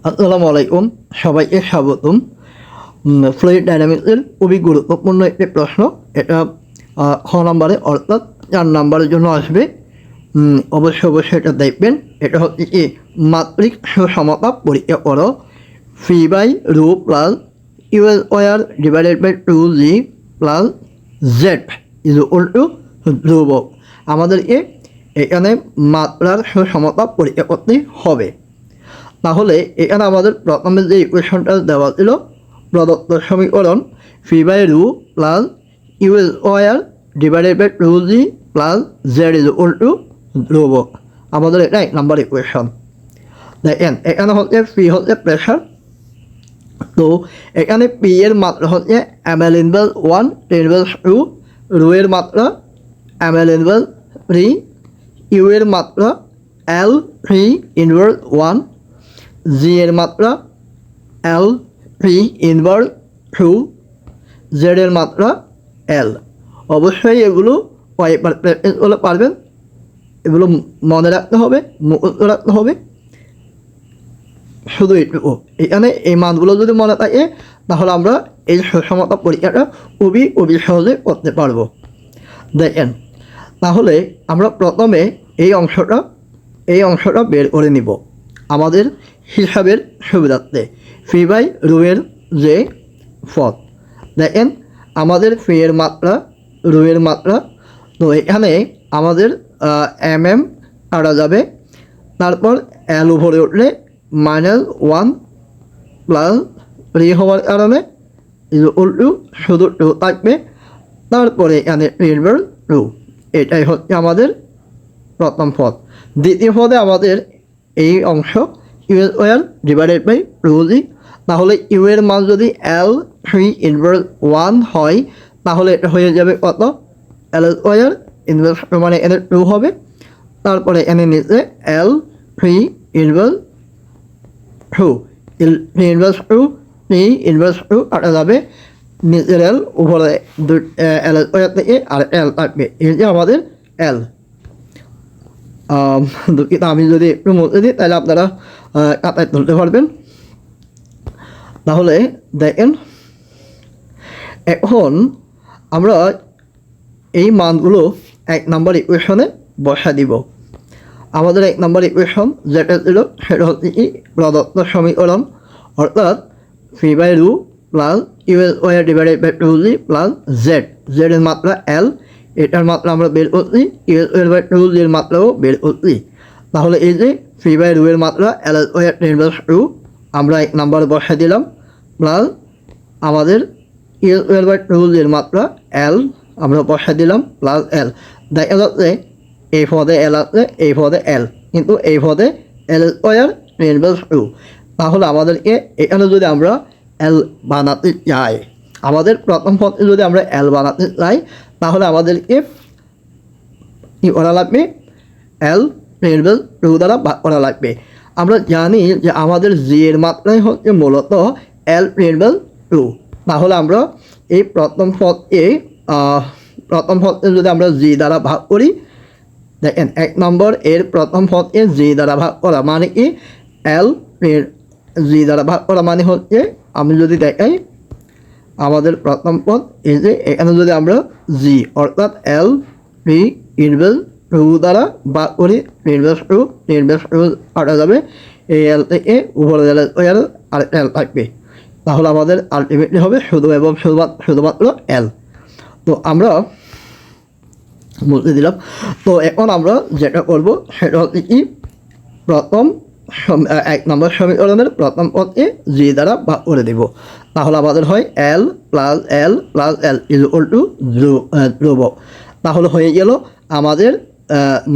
আসসালামু আলাইকুম, সবাইকে স্বাগতম। ফ্লুইড ডাইনামিক্সের খুবই গুরুত্বপূর্ণ একটি প্রশ্ন। এটা খ নম্বরে অর্থাৎ 4 নম্বরের জন্য আসবে। অবশ্যই এটা দেখবেন। এটা হচ্ছে কি মাত্রিক সুষমতা পরীক্ষা করো। Phi by rho plus UL war divided by 2g plus Z is equal to ধ্রুবক। আমাদেরকে এখানে মাত্রার সুষমতা পরীক্ষা করতে হবে। তাহলে এখানে আমাদের প্রথমে যে ইকুয়েশনটা দেওয়া ছিল, প্রদত্ত সমীকরণ phi by rho plus UL war divided by 2g plus Z is equal to ধ্রুবক। আমাদের এটা 1 নম্বর ইকুয়েশন। দেখেন এখানে হচ্ছে পি হচ্ছে প্রেশার। তো এখানে পি এর মাত্রা হচ্ছে ml ইনভার্স 1 ইনভার্স 2, রু এর মাত্রা ml ইনভার্স 3, ইউ এর মাত্রা L 3 ইনভার্স 1, জি এর মাত্রা L 3 ইনভার্স 2, জেড এর মাত্রা L। অবশ্যই এগুলো কয়েকবার প্র্যাকটিস করলে পারবেন। এগুলো মনে রাখতে হবে, মুখস্থ রাখতে হবে। শুধু এটুকু, এখানে এই মানগুলো যদি মনে থাকে তাহলে আমরা এই সুষমতা পরীক্ষাটা খুবই সহজে করতে পারবো। দেখেন তাহলে আমরা প্রথমে এই অংশটা বের করে নিব আমাদের হিসাবের সুবিধার্থে। ফি বাই রুয়ের যে পদ, দেখেন আমাদের ফি এর মাত্রা, রুয়ের মাত্রা। তো এখানে আমাদের কাটা যাবে, তারপর এল উপরে উঠলে -1 প্লাস 3 হওয়ার কারণে উল্টু শুধু 2 থাকবে। তারপরে এখানে ইনভার্স 2। এটাই হচ্ছে আমাদের প্রথম পদ। দ্বিতীয় পদে আমাদের এই অংশ UL war divided by 2g। তাহলে ইউ এর মান যদি L 3 ইনভার্স 1 হয় তাহলে এটা হয়ে যাবে কত? L ওয়ার ইনভার্স মানে এর 2 হবে। তারপরে এনে নিচে L 3 ইনভার্স 2, ইনভার্স 2, 3 ইনভার্স 2 কাটা যাবে। নিচের L উপরে L ওয়ার থেকে আর L থাকবে। এই যে আমাদের L। দুঃখিত, আমি যদি একটু মুছে দিই তাহলে আপনারা কাতায় তুলতে পারবেন। তাহলে দেখেন এখন আমরা এই মানগুলো 1 নম্বর ইকুয়েশনে বসা দিব। আমাদের 1 নম্বর ইকুয়েশন যেটা ছিল সেটা হচ্ছে কি প্রদত্ত সমীকরণ, অর্থাৎ ফি by rho plus UL war divided by 2g plus Z, জেডের মাত্রা L, এটার মাত্রা আমরা বের করছি, ইউএল ওয়ার বাই 2g এর মাত্রাও বের করছি। তাহলে এই যে ফি বাই রু এর মাত্রা L ওয়ার ইনভার্স 2 আমরা 1 নম্বর বসা দিলাম, প্লাস আমাদের ইউএল ওয়ার বাই 2g এর মাত্রা L আমরা বসা দিলাম, প্লাস L। দেখা যাচ্ছে এই পদে L আছে, এই পদে L, কিন্তু এই পদে L ওয়ার ইনভার্স 2। তাহলে আমাদেরকে এখানে যদি আমরা L বানাতে চাই, আমাদের প্রথম পদে যদি আমরা L বানাতে চাই তাহলে আমাদেরকে কী করা লাগবে? L ইনভার্স 2 দ্বারা ভাগ করা লাগবে। আমরা জানি যে আমাদের জি এর মাত্রাই হচ্ছে মূলত L ইনভার্স 2। তাহলে আমরা এই প্রথম পদে যদি আমরা জি দ্বারা ভাগ করি, দেখেন 1 নম্বর এর প্রথম পদকে জি দ্বারা ভাগ করা মানে কি L জি দ্বারা ভাগ করা মানে হচ্ছে, আমি যদি দেখাই আমাদের প্রথম পদ এই যে এখানে যদি আমরা জি অর্থাৎ L 3 ইনভার্স 2 দ্বারা ভাগ করি, ইনভার্স 2 কাটা যাবে। এই L থেকে উপরে L আর L থাকবে। তাহলে আমাদের আলটিমেটলি হবে শুধু এবং শুধুমাত্র L। তো আমরা বলতে দিলাম। তো এখন আমরা যেটা করব সেটা হচ্ছে কি প্রথম 1 নম্বর সমীকরণের প্রথম পদকে জি দ্বারা ভাগ করে দেব। তাহলে আমাদের হয় L plus L plus L is equal to ধ্রুবক। তাহলে হয়ে গেল আমাদের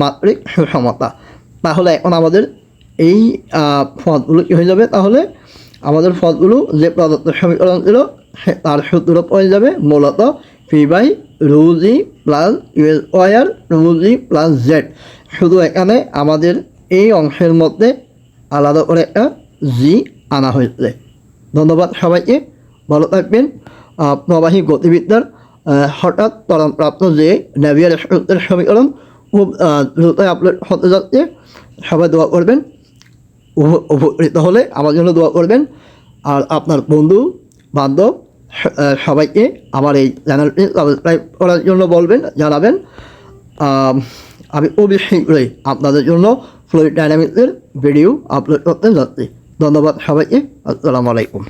মাত্রিক সুষমতা। তাহলে এখন আমাদের এই পদগুলো কী হয়ে যাবে? তাহলে আমাদের পদগুলো যে প্রদত্ত সমীকরণ ছিল তার সূত্র হয়ে যাবে মূলত ফি বাই রু জি প্লাস ইউএল ওয়ার রু জি প্লাস জেড। শুধু এখানে আমাদের এই অংশের মধ্যে আলাদা করে একটা জি আনা হয়েছে। ধন্যবাদ সবাইকে, ভালো থাকবেন। প্রবাহী গতিবিদ্যার হঠাৎ ত্বরণপ্রাপ্ত যে নেভিয়ার সমীকরণ খুব দ্রুত আপলোড হতে যাচ্ছে, সবাই দোয়া করবেন। উপকৃত হলে আমার জন্য দোয়া করবেন। আর আপনার বন্ধু বান্ধব সবাইকে আমার এই চ্যানেলটি সাবস্ক্রাইব করার জন্য জানাবেন। আমি খুবই শীঘ্রই আপনাদের জন্য ফ্লুইড ডাইনামিক্সের ভিডিও আপলোড করতে যাচ্ছি। ধন্যবাদ সবাইকে। আসসালামু আলাইকুম।